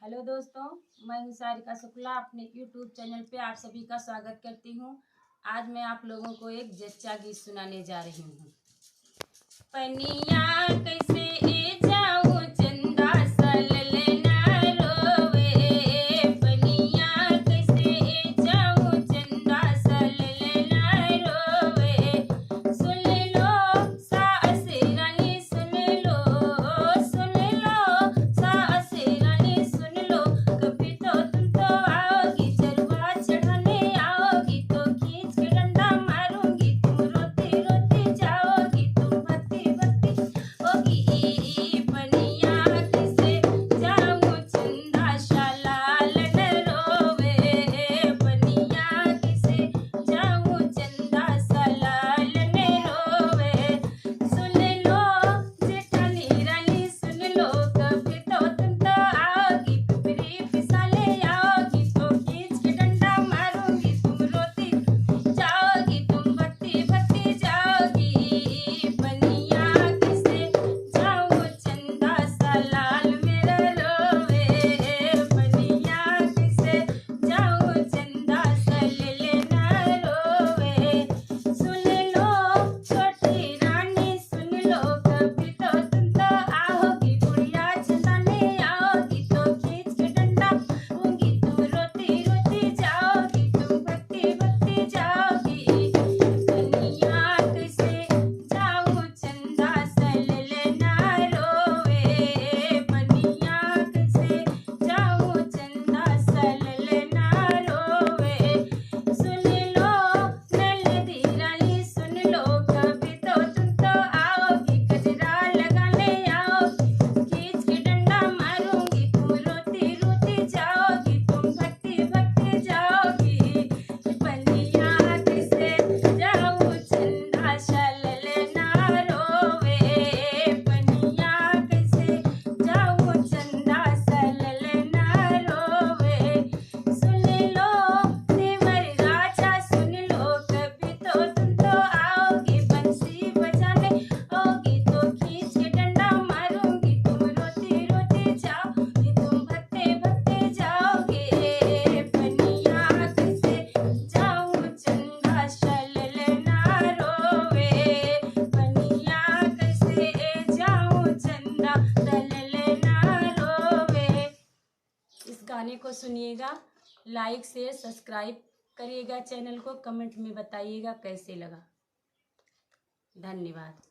Hello दोस्तों, मैं हूँ सारिका शुक्ला। अपने यूट्यूब चैनल पे आप सभी का स्वागत करती हूँ। आज मैं आप लोगों को एक जच्चा गीत सुनाने जा रही हूँ। पनिया कैसे ए जाऊँ चंदा सल लेना रोवे, पनिया कैसे ए जाऊँ चंदा सल लेना रोवे। सुन लो सास रानी सुन लो सास रानी सुन लो, कभी तो तुम तो आओगी चरवा चढ़ाने आओगी, तो खींच के डंडा मारूंगी, तुम रोती रोती जाओगी, तुम भक्ति भक्ति होगी। पनिया किसे जाऊं चंदा शालाल न रोवे, पनिया किसे जाऊं चंदा शालाल न रोवे। सुन लो जेठानी रानी सुन लो, कभी तो तुम तो आओगी, पिपरी पिसाले आओगी, तो खींच के डंडा मारूंगी, तुम रोती जाओगी, तुम भक्ति भक्ति जाओगी। पनिया किसे जाऊं चंदा शालाल मेरा रोवे, पनिया किसे जाऊं चंदा सलेले ना रोवे। सुन लो छोटी रानी सुन लो, कभी तो तुम तो आओगी, बुढ़िया चलाने आओगी, तो खींच के डंडा होंगी, तुम रोती रोती जाओगी, तुम भक्ति भक्ति जाओगी। पनिया कैसे जाऊं चंदा सलेले ना रोवे, पनिया कैसे जाऊं चंदा सलेले ना रोवे। सुन लो नलदी रानी सुन लो, कभी तो तुम तो आओगी, गजरा लगाने आओगी, खींच के डंडा मारूंगी, तुम रोती रोती जाओगी, तुम भक्ति भक्ति जाओगी। पनिया कैसे जाऊं चंदा शालाल ना रोवे, पनिया कैसे जाऊं चंदा शालाल ना रोवे। सुन लो देवर राजा सुन लो, कभी तो तुम तो आओगी, बंसी बजाने आओगी, तो खींच के डंडा मारूंगी, तुम रोती रोती जाओगी, तुम भक्ति भक्ति जाओगे। पनिया कैसे जाऊं चंदा शालाल ना रोवे, पनिया कैसे जाऊं चंदा शालाल ना रोवे। इस गाने को सुनिएगा, लाइक शेयर सब्सक्राइब करिएगा, चैनल को कमेंट में बताइएगा कैसे लगा। धन्यवाद।